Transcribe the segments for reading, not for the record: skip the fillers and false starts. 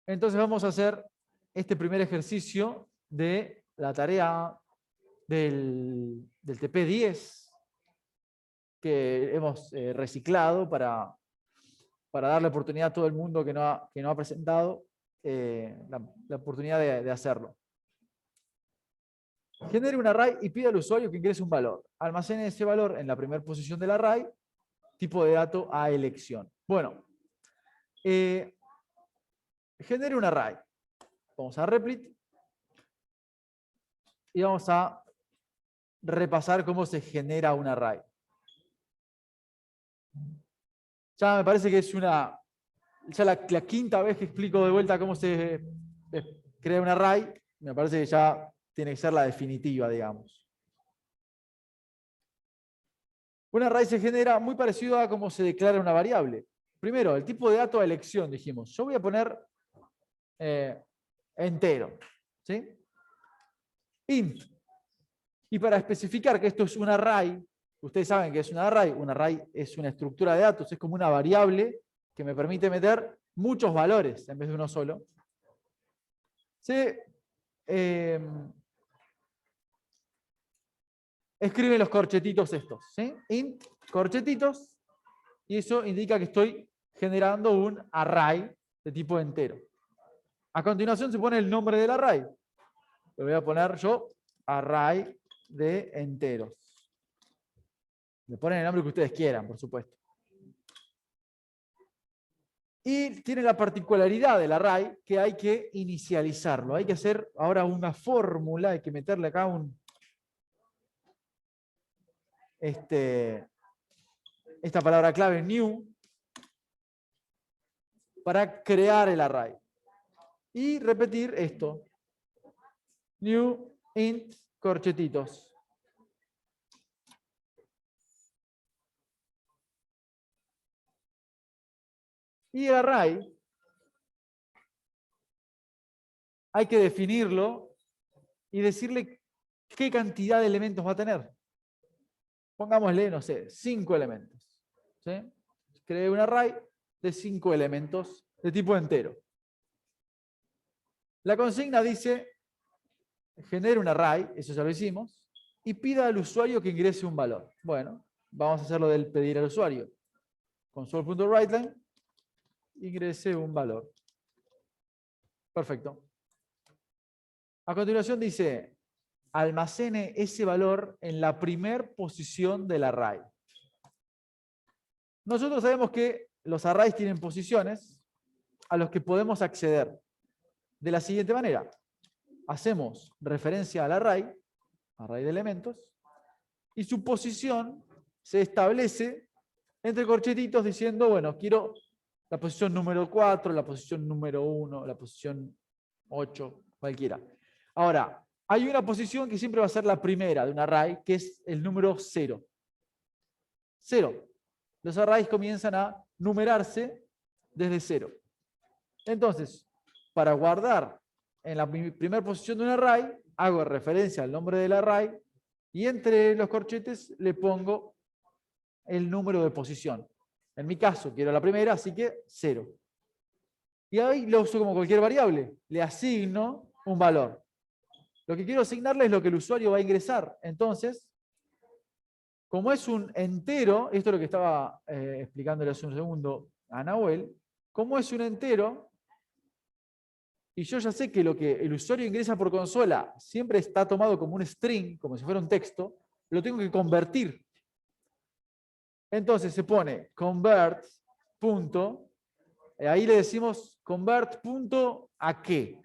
Entonces vamos a hacer este primer ejercicio de la tarea del TP10 que hemos reciclado para darle oportunidad a todo el mundo que no ha presentado la oportunidad de hacerlo. Genere un array y pida al usuario que ingrese un valor. Almacene ese valor en la primera posición del array, tipo de dato a elección. Bueno, genere un array. Vamos a replit y vamos a repasar cómo se genera un array. Ya me parece que es ya la quinta vez que explico de vuelta cómo se crea un array. Me parece que ya tiene que ser la definitiva, digamos. Un array se genera muy parecido a cómo se declara una variable. Primero, el tipo de dato a elección, dijimos. Yo voy a poner entero. ¿Sí? Int. Y para especificar que esto es un array, ustedes saben que es un array es una estructura de datos, es como una variable que me permite meter muchos valores en vez de uno solo. Escriben los corchetitos estos, ¿sí? Int, corchetitos, y eso indica que estoy generando un array de tipo entero. A continuación se pone el nombre del array. Le voy a poner yo array de enteros. Le ponen el nombre que ustedes quieran, por supuesto. Y tiene la particularidad del array que hay que inicializarlo. Hay que hacer ahora una fórmula, hay que meterle acá esta palabra clave new para crear el array. Y repetir esto. New int corchetitos. Y el array hay que definirlo y decirle qué cantidad de elementos va a tener. Pongámosle, no sé, 5 elementos. ¿Sí? Creé un array de 5 elementos de tipo entero. La consigna dice, genere un array, eso ya lo hicimos, y pida al usuario que ingrese un valor. Bueno, vamos a hacerlo del pedir al usuario. Console.writeLine, ingrese un valor. Perfecto. A continuación dice, almacene ese valor en la primera posición del array. Nosotros sabemos que los arrays tienen posiciones a los que podemos acceder de la siguiente manera. Hacemos referencia al array de elementos, y su posición se establece entre corchetitos diciendo, bueno, quiero la posición número 4, la posición número 1, la posición 8, cualquiera. Ahora, hay una posición que siempre va a ser la primera de un array, que es el número 0. 0. Los arrays comienzan a numerarse desde 0. Entonces, para guardar en la primera posición de un array, hago referencia al nombre del array y entre los corchetes le pongo el número de posición. En mi caso, quiero la primera, así que 0. Y ahí lo uso como cualquier variable. Le asigno un valor. Lo que quiero asignarle es lo que el usuario va a ingresar. Entonces, como es un entero, esto es lo que estaba explicándole hace un segundo a Nahuel, como es un entero, y yo ya sé que lo que el usuario ingresa por consola siempre está tomado como un string, como si fuera un texto, lo tengo que convertir. Entonces se pone convert, punto, ahí le decimos convert, punto, ¿a qué?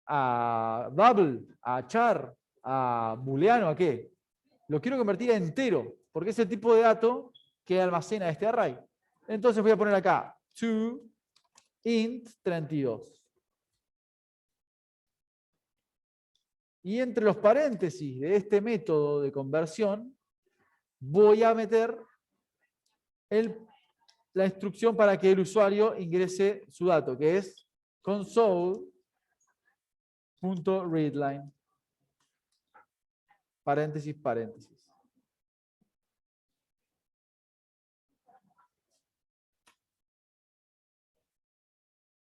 A double, a char, a booleano, ¿a qué? Lo quiero convertir a entero, porque es el tipo de dato que almacena este array. Entonces voy a poner acá to int 32. Y entre los paréntesis de este método de conversión, voy a meter la instrucción para que el usuario ingrese su dato, que es console.readline. Paréntesis, paréntesis.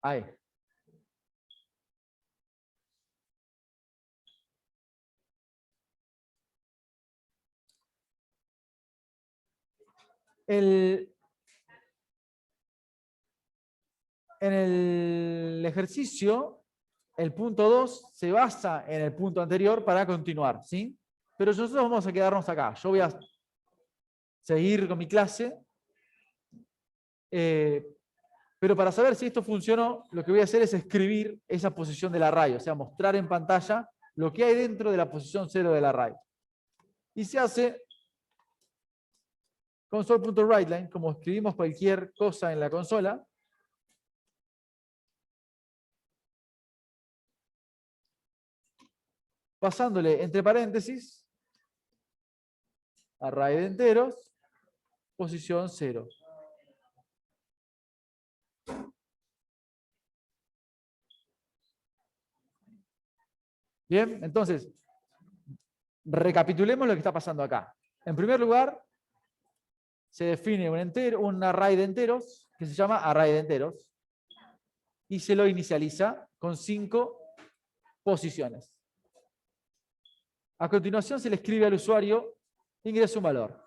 Ahí. En el ejercicio, el punto 2 se basa en el punto anterior para continuar, ¿sí? Pero nosotros vamos a quedarnos acá. Yo voy a seguir con mi clase. Pero para saber si esto funcionó, lo que voy a hacer es escribir esa posición del array, o sea, mostrar en pantalla lo que hay dentro de la posición 0 del array. Y se hace console.writeLine, como escribimos cualquier cosa en la consola. Pasándole entre paréntesis, array de enteros, posición 0. Bien, entonces, recapitulemos lo que está pasando acá. En primer lugar, se define un array de enteros, que se llama array de enteros, y se lo inicializa con 5 posiciones. A continuación se le escribe al usuario, ingresa un valor.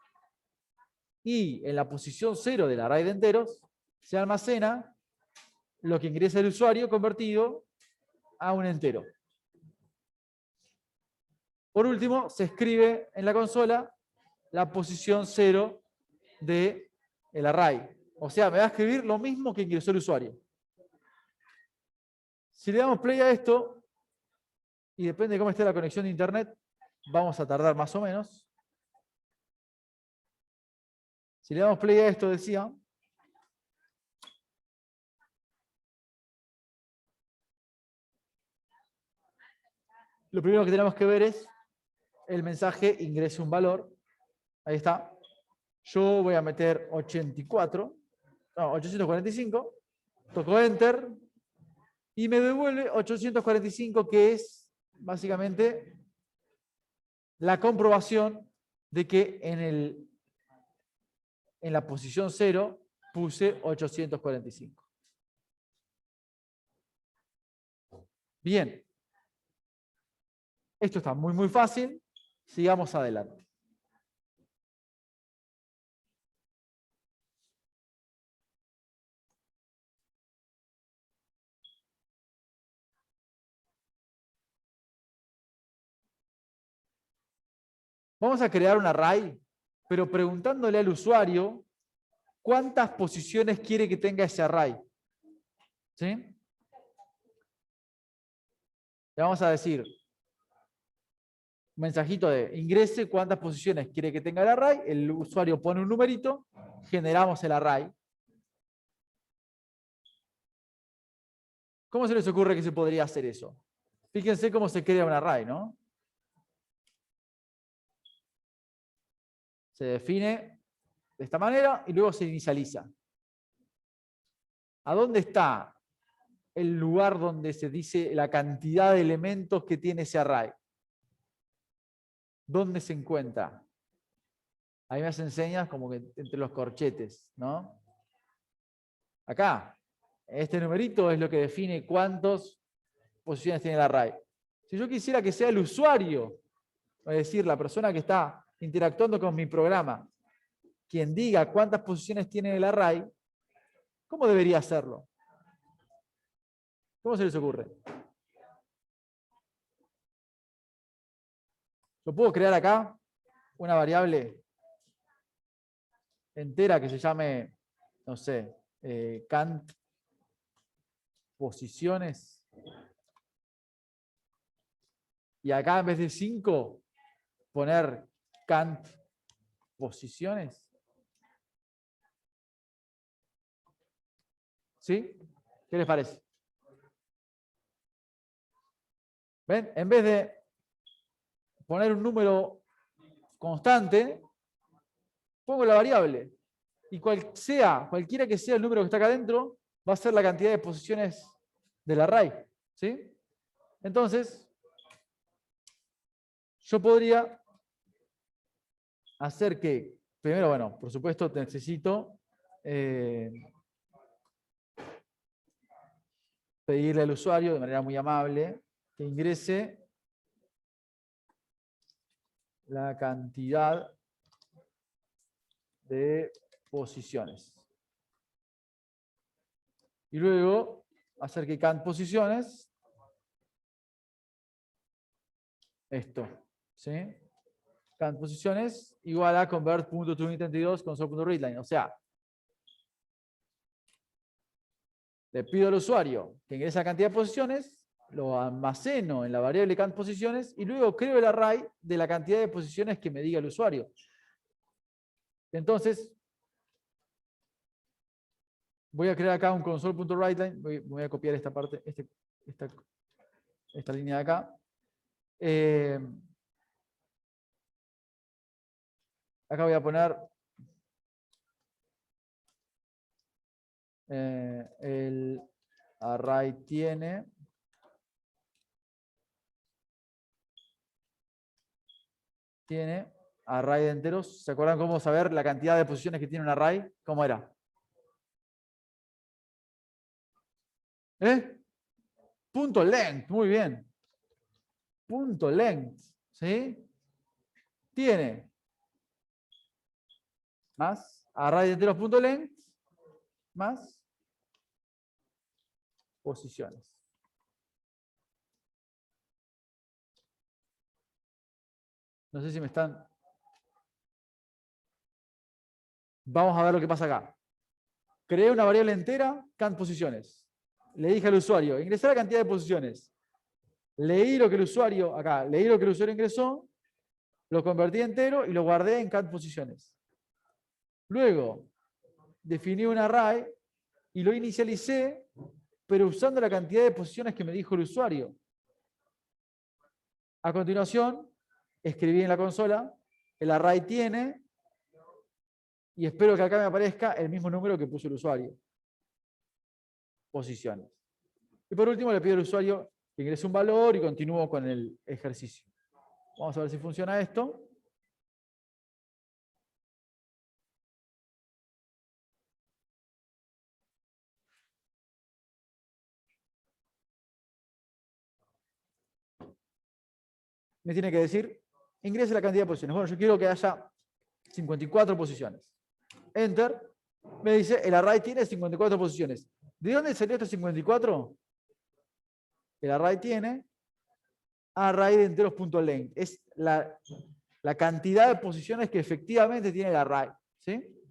Y en la posición 0 del array de enteros se almacena lo que ingresa el usuario convertido a un entero. Por último, se escribe en la consola la posición 0 del array. O sea, me va a escribir lo mismo que ingresó el usuario. Si le damos play a esto, y depende de cómo esté la conexión de internet, vamos a tardar más o menos. Si le damos play a esto, decía, lo primero que tenemos que ver es el mensaje ingrese un valor. Ahí está. Yo voy a meter 845, toco Enter y me devuelve 845, que es básicamente la comprobación de que en la posición 0 puse 845. Bien. Esto está muy fácil. Sigamos adelante. Vamos a crear un array, pero preguntándole al usuario cuántas posiciones quiere que tenga ese array. ¿Sí? Le vamos a decir un mensajito de ingrese cuántas posiciones quiere que tenga el array, el usuario pone un numerito, generamos el array. ¿Cómo se les ocurre que se podría hacer eso? Fíjense cómo se crea un array, ¿no? Se define de esta manera y luego se inicializa. ¿A dónde está el lugar donde se dice la cantidad de elementos que tiene ese array? ¿Dónde se encuentra? Ahí me hacen señas como que entre los corchetes, ¿no? Acá, este numerito es lo que define cuántas posiciones tiene el array. Si yo quisiera que sea el usuario, es decir, la persona que está interactuando con mi programa, quien diga cuántas posiciones tiene el array, ¿cómo debería hacerlo? ¿Cómo se les ocurre? Yo puedo crear acá una variable entera que se llame, no sé, cant posiciones. Y acá en vez de 5, poner cant posiciones. ¿Sí? ¿Qué les parece? ¿Ven? En vez de poner un número constante, pongo la variable. Y cualquiera que sea el número que está acá adentro, va a ser la cantidad de posiciones del array. ¿Sí? Entonces, yo podría hacer que, primero, bueno, por supuesto necesito pedirle al usuario de manera muy amable que ingrese la cantidad de posiciones. Y luego hacer que count posiciones, esto, ¿sí? Count posiciones igual a convert.toInt32 console.readline. O sea, le pido al usuario que ingrese la cantidad de posiciones, lo almaceno en la variable count posiciones y luego creo el array de la cantidad de posiciones que me diga el usuario. Entonces, voy a crear acá un console.writeline. Voy a copiar esta parte, esta línea de acá. Acá voy a poner el array tiene array de enteros. ¿Se acuerdan cómo saber la cantidad de posiciones que tiene un array? ¿Cómo era? Punto length, muy bien. Punto length, ¿sí? Tiene más array de enteros punto length más posiciones. No sé si me están... Vamos a ver lo que pasa acá. Creé una variable entera, count posiciones. Le dije al usuario, ingresar la cantidad de posiciones. Leí lo que el usuario, acá, leí lo que el usuario ingresó, lo convertí entero y lo guardé en count posiciones. Luego, definí un array y lo inicialicé, pero usando la cantidad de posiciones que me dijo el usuario. A continuación, escribí en la consola, el array tiene, y espero que acá me aparezca el mismo número que puso el usuario. Posiciones. Y por último le pido al usuario que ingrese un valor y continúo con el ejercicio. Vamos a ver si funciona esto. Me tiene que decir, ingrese la cantidad de posiciones. Bueno, yo quiero que haya 54 posiciones. Enter. Me dice, el array tiene 54 posiciones. ¿De dónde salió este 54? El array tiene array de enteros.length. Es la cantidad de posiciones que efectivamente tiene el array. ¿Sí?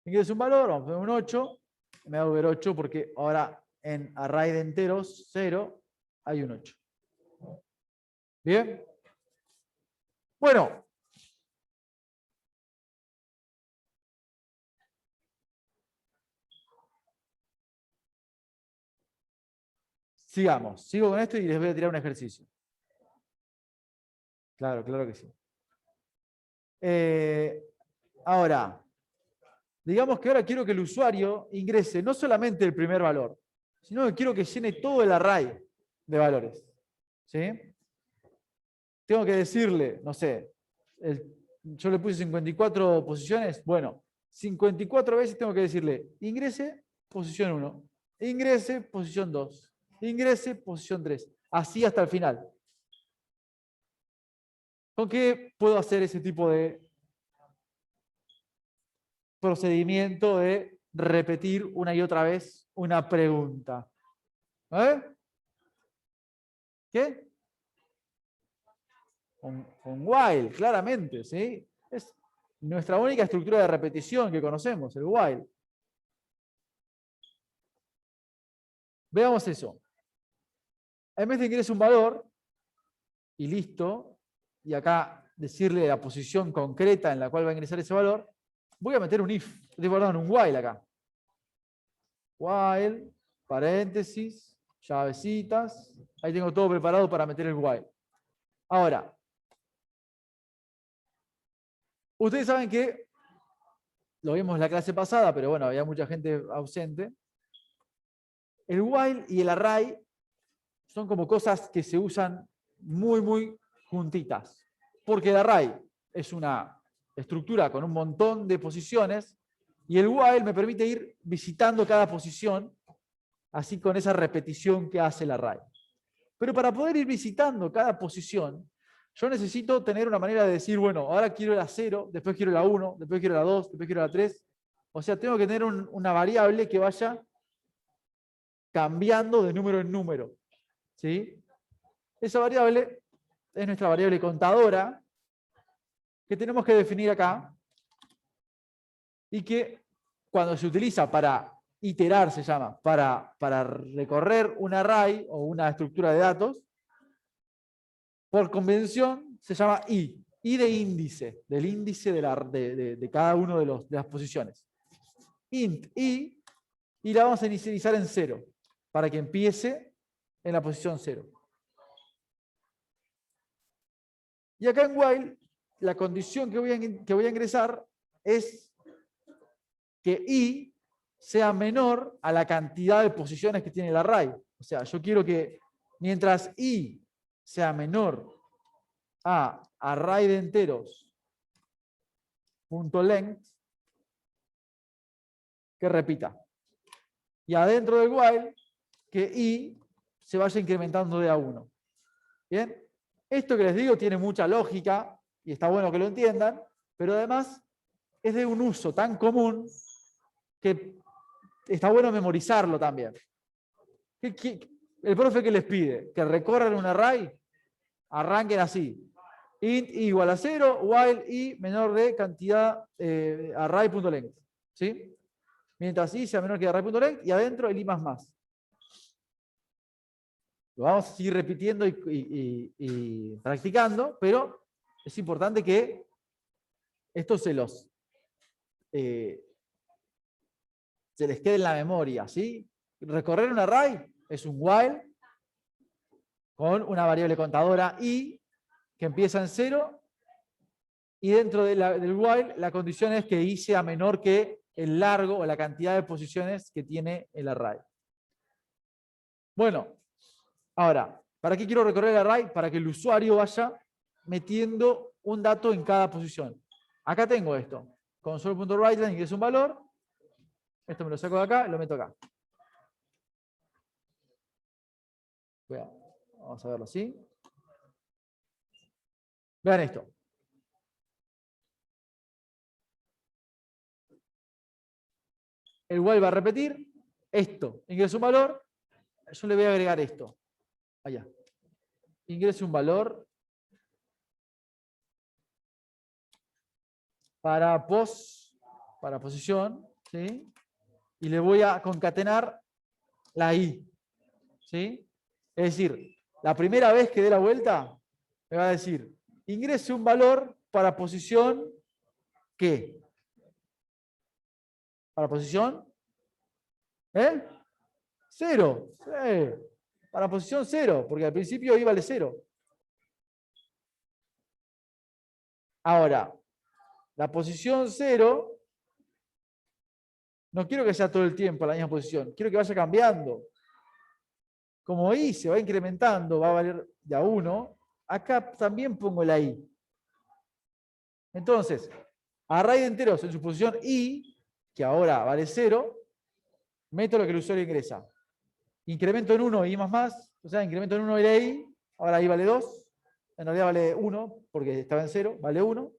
Ingreso un valor, vamos a poner un 8. Me va a volver 8 porque ahora en array de enteros 0 hay un 8. ¿Bien? Bueno. Sigamos. Sigo con esto y les voy a tirar un ejercicio. Claro, claro que sí. Ahora, digamos que ahora quiero que el usuario ingrese no solamente el primer valor, sino que quiero que llene todo el array de valores. ¿Sí? Tengo que decirle, no sé, yo le puse 54 posiciones, bueno, 54 veces tengo que decirle, ingrese posición 1, ingrese posición 2, ingrese posición 3, así hasta el final. ¿Con qué puedo hacer ese tipo de procedimiento de repetir una y otra vez una pregunta? ¿Qué? Con while, claramente, ¿sí? Es nuestra única estructura de repetición que conocemos, el while. Veamos eso. En vez de ingresar un valor, y listo, y acá decirle la posición concreta en la cual va a ingresar ese valor, voy a meter un if, un while acá. While, paréntesis, llavecitas, ahí tengo todo preparado para meter el while. Ahora, ustedes saben que, lo vimos en la clase pasada, pero bueno, había mucha gente ausente, el while y el array son como cosas que se usan muy juntitas. Porque el array es una estructura con un montón de posiciones y el while me permite ir visitando cada posición, así con esa repetición que hace el array. Pero para poder ir visitando cada posición, yo necesito tener una manera de decir, bueno, ahora quiero la 0, después quiero la 1, después quiero la 2, después quiero la 3. O sea, tengo que tener una variable que vaya cambiando de número en número. ¿Sí? Esa variable es nuestra variable contadora, que tenemos que definir acá, y que cuando se utiliza para iterar, se llama, para recorrer un array o una estructura de datos, por convención se llama i de índice, del índice de cada uno de las posiciones. Int i, y la vamos a inicializar en 0, para que empiece en la posición 0. Y acá en while, la condición que voy a ingresar es que i sea menor a la cantidad de posiciones que tiene el array. O sea, yo quiero que mientras i sea menor a array de enteros punto length, que repita. Y adentro del while, que i se vaya incrementando de a 1. ¿Bien? Esto que les digo tiene mucha lógica y está bueno que lo entiendan, pero además es de un uso tan común que está bueno memorizarlo también. El profe que les pide que recorran un array, arranquen así. Int i igual a 0, while i menor de cantidad array.length. ¿Sí? Mientras i sea menor que array.length y adentro el i más. Lo vamos a seguir repitiendo y practicando, pero es importante que esto se les quede en la memoria, ¿sí? Recorrer un array es un while con una variable contadora i que empieza en 0 y dentro del while la condición es que i sea menor que el largo o la cantidad de posiciones que tiene el array. Bueno, ahora, ¿para qué quiero recorrer el array? Para que el usuario vaya metiendo un dato en cada posición. Acá tengo esto. Console.writeLine ingreso un valor. Esto me lo saco de acá y lo meto acá. Vamos a verlo así. Vean esto. El while va a repetir esto. Ingreso un valor. Yo le voy a agregar esto. Allá. Ingreso un valor para posición, ¿sí? Y le voy a concatenar la i, ¿sí? Es decir, la primera vez que dé la vuelta, me va a decir, ingrese un valor para posición ¿qué? ¿Para posición? 0. Para posición 0, porque al principio i vale 0. Ahora, la posición 0, no quiero que sea todo el tiempo la misma posición, quiero que vaya cambiando. Como i se va incrementando, va a valer de a 1, acá también pongo la i. Entonces, array de enteros en su posición i, que ahora vale 0, meto lo que el usuario ingresa. Incremento en 1 i más, o sea, incremento en 1 la i, ahora i vale 2, en realidad vale 1, porque estaba en 0, vale 1.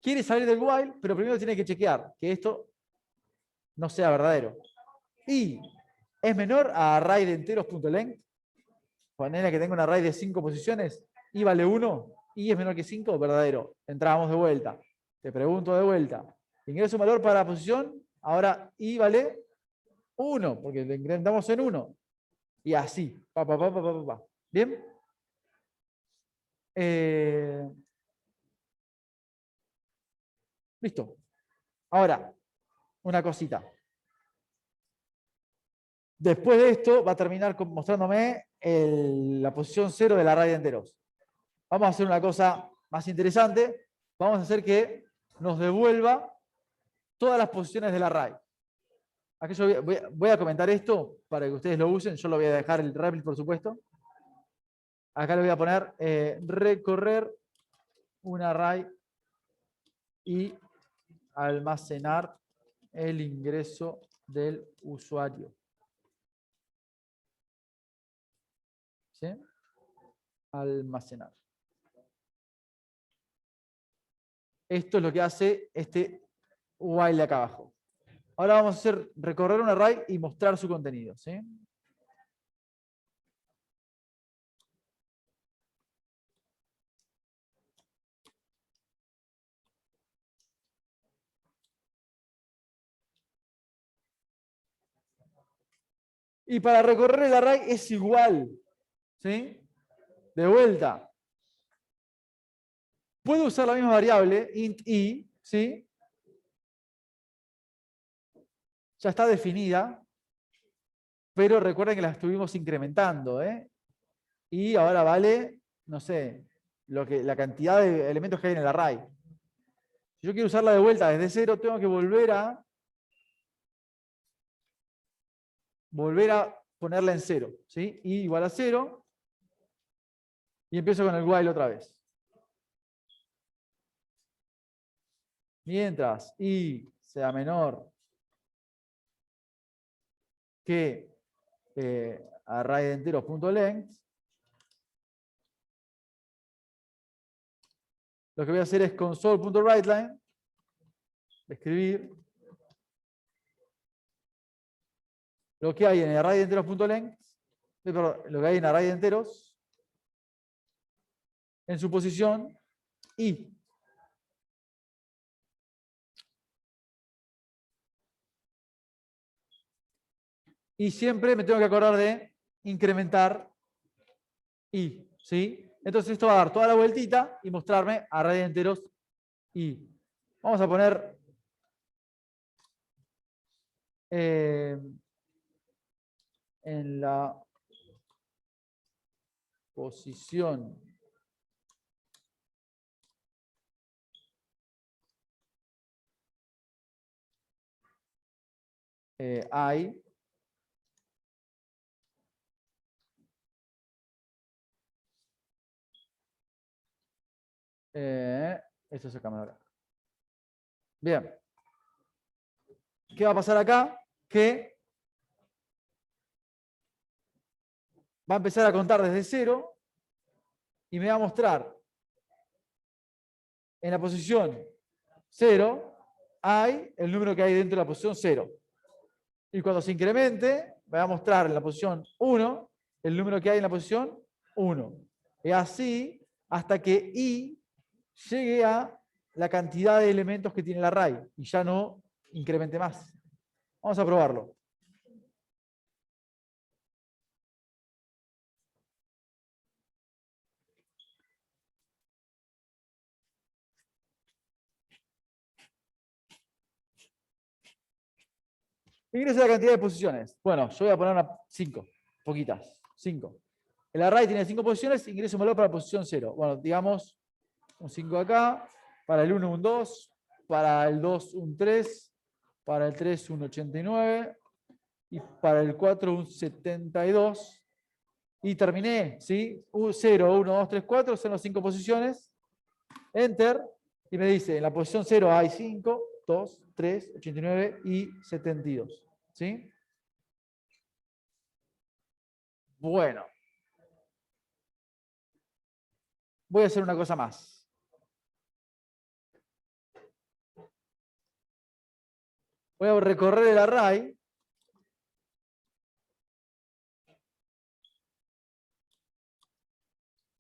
Quiere salir del while, pero primero tiene que chequear que esto no sea verdadero. I es menor a array de enteros.length, de manera que tengo un array de 5 posiciones, i vale 1, i es menor que 5, verdadero. Entramos de vuelta. Te pregunto de vuelta. Ingreso un valor para la posición, ahora i vale 1, porque le incrementamos en 1. Y así. ¿Bien? Listo. Ahora, una cosita. Después de esto va a terminar mostrándome la posición 0 del array de enteros. Vamos a hacer una cosa más interesante. Vamos a hacer que nos devuelva todas las posiciones del array. Aquí yo voy a comentar esto para que ustedes lo usen. Yo lo voy a dejar el repli, por supuesto. Acá le voy a poner recorrer un array y almacenar el ingreso del usuario. ¿Sí? Almacenar. Esto es lo que hace este while de acá abajo. Ahora vamos a hacer recorrer un array y mostrar su contenido, ¿sí? Y para recorrer el array es igual, ¿sí? De vuelta. Puedo usar la misma variable, int i, ¿sí? Ya está definida, pero recuerden que la estuvimos incrementando, ¿eh? Y ahora vale, no sé, la cantidad de elementos que hay en el array. Si yo quiero usarla de vuelta desde cero, tengo que volver a ponerla en cero, ¿sí? I igual a 0, y empiezo con el while otra vez. Mientras i sea menor que array de enteros.length, lo que voy a hacer es console.writeLine, escribir lo que hay en el array de enteros.length, perdón, lo que hay en array de enteros, en su posición i. Y siempre me tengo que acordar de incrementar i, ¿sí? Entonces esto va a dar toda la vueltita y mostrarme array de enteros i. Vamos a poner en la posición i, esto se cambia ahora. Bien. ¿Qué va a pasar acá? Que va a empezar a contar desde 0 y me va a mostrar en la posición 0 hay el número que hay dentro de la posición 0. Y cuando se incremente, me va a mostrar en la posición 1 el número que hay en la posición 1. Y así hasta que i llegue a la cantidad de elementos que tiene el array y ya no incremente más. Vamos a probarlo. Ingresa la cantidad de posiciones. Bueno, yo voy a poner 5, poquitas, 5. El array tiene 5 posiciones, ingreso un valor para la posición 0. Bueno, digamos un 5 acá, para el 1 un 2, para el 2 un 3, para el 3 un 89 y para el 4 un 72. Y terminé, ¿sí? 0, 1, 2, 3, 4 son las 5 posiciones. Enter. Y me dice, en la posición 0 hay 5, 2, 3, 89 y 72. ¿Sí? Bueno. Voy a hacer una cosa más. Voy a recorrer el array.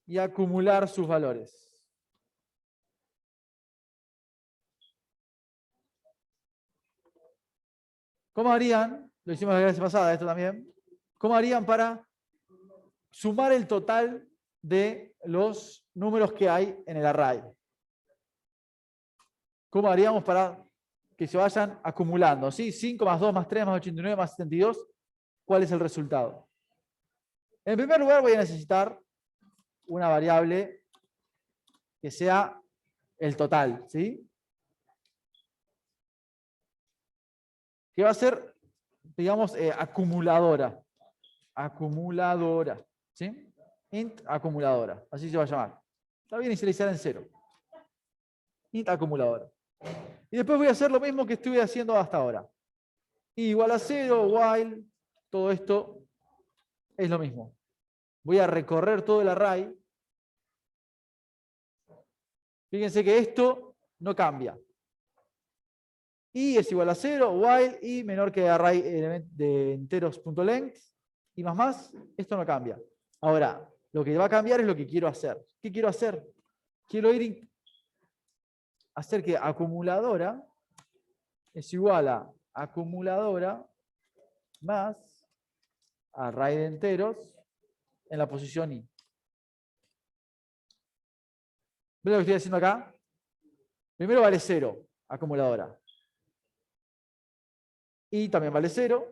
Y acumular sus valores. ¿Cómo harían? Lo hicimos la vez pasada, esto también. ¿Cómo harían para sumar el total de los números que hay en el array? ¿Cómo haríamos para que se vayan acumulando? ¿Sí? 5 más 2 más 3 más 89 más 72. ¿Cuál es el resultado? En primer lugar voy a necesitar una variable que sea el total, ¿sí? Que va a ser, digamos, acumuladora. Acumuladora, ¿sí? Int acumuladora, así se va a llamar. La voy a inicializar en 0. Int acumuladora. Y después voy a hacer lo mismo que estuve haciendo hasta ahora. I igual a 0, while, todo esto es lo mismo. Voy a recorrer todo el array. Fíjense que esto no cambia. Y es igual a 0, while y menor que array de enteros.length y más, esto no cambia. Ahora, lo que va a cambiar es lo que quiero hacer. ¿Qué quiero hacer? Quiero hacer que acumuladora es igual a acumuladora más array de enteros en la posición i. ¿Ven lo que estoy haciendo acá? Primero vale 0, acumuladora. Y también vale 0.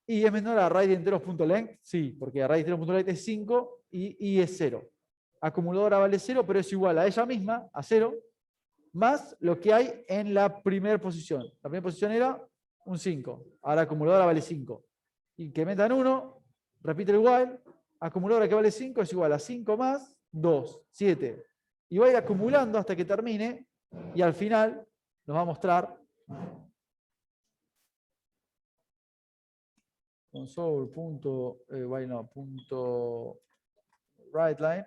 Y es menor a array de enteros.length. Sí, porque array de enteros.length es 5 y es 0. Acumuladora vale 0, pero es igual a ella misma, a 0, más lo que hay en la primera posición. La primera posición era un 5. Ahora acumuladora vale 5. Incrementan 1, repite el while. Acumuladora que vale 5 es igual a 5 más 2, 7. Y va a ir acumulando hasta que termine. Y al final nos va a mostrar console.writeline.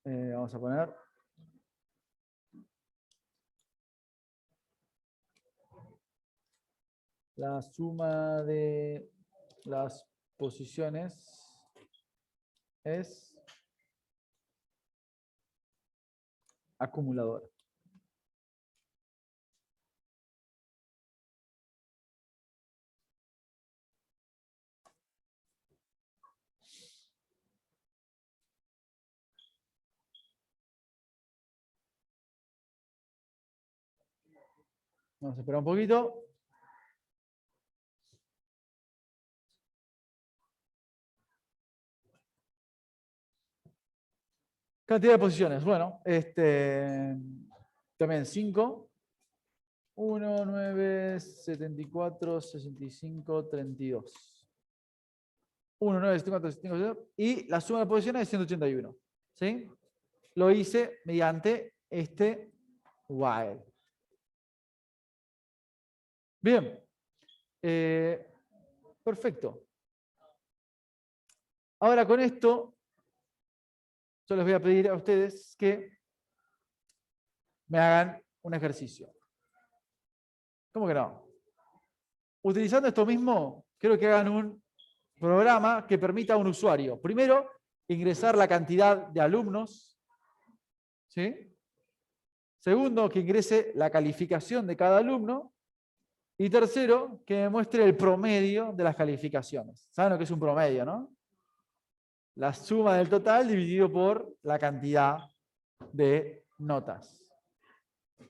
Vamos a poner la suma de las posiciones es acumuladora. Vamos a esperar un poquito. Cantidad de posiciones. Bueno, también 5. 1, 9, 74, 65, 32. 1, 9, 74, 65, 62. Y la suma de posiciones es 181. ¿Sí? Lo hice mediante este while. Bien. Perfecto. Ahora con esto, yo les voy a pedir a ustedes que me hagan un ejercicio. ¿Cómo que no? Utilizando esto mismo, quiero que hagan un programa que permita a un usuario, primero, ingresar la cantidad de alumnos, ¿sí? Segundo, que ingrese la calificación de cada alumno. Y tercero, que me muestre el promedio de las calificaciones. ¿Saben lo que es un promedio, no? La suma del total dividido por la cantidad de notas.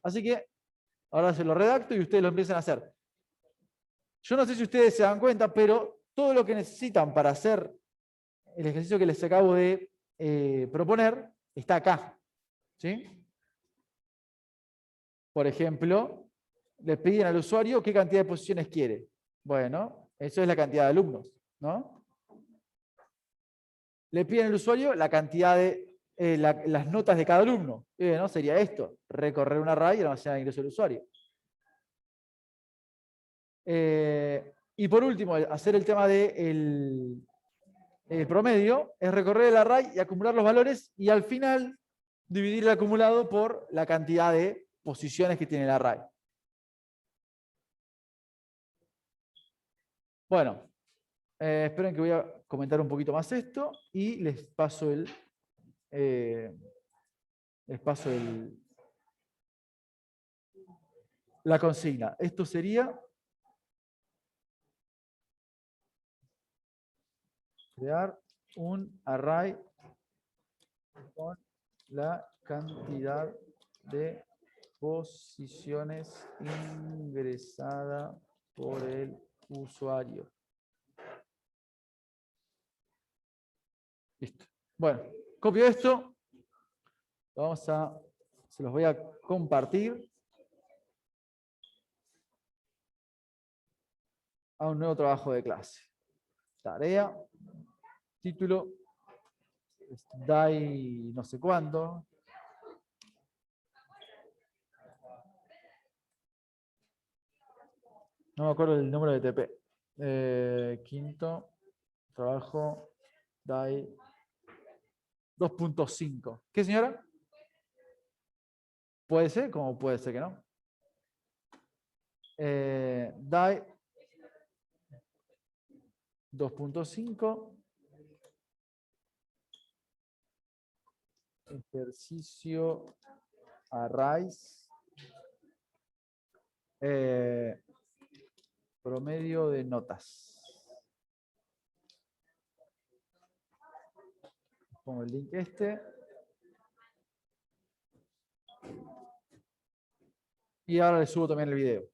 Así que ahora se lo redacto y ustedes lo empiezan a hacer. Yo no sé si ustedes se dan cuenta, pero todo lo que necesitan para hacer el ejercicio que les acabo de proponer está acá. ¿Sí? Por ejemplo, le piden al usuario qué cantidad de posiciones quiere. Bueno, eso es la cantidad de alumnos, ¿no? Le piden al usuario la cantidad de las notas de cada alumno. ¿No? Sería esto, recorrer un array y almacenar el ingreso del usuario. Y por último, hacer el tema del promedio, es recorrer el array y acumular los valores y al final dividir el acumulado por la cantidad de posiciones que tiene el array. Bueno, esperen que voy a comentar un poquito más esto y les paso la consigna. Esto sería crear un array con la cantidad de posiciones ingresada por el usuario. Listo. Bueno, copio esto. Se los voy a compartir a un nuevo trabajo de clase. Tarea, título, DAI no sé cuándo. No me acuerdo el número de TP. Quinto, trabajo, DAI 2.5. ¿Qué, señora? Puede ser, como puede ser que no. DAI 2.5. Ejercicio arrays. Promedio de notas. Pongo el link este. Y ahora le subo también el video.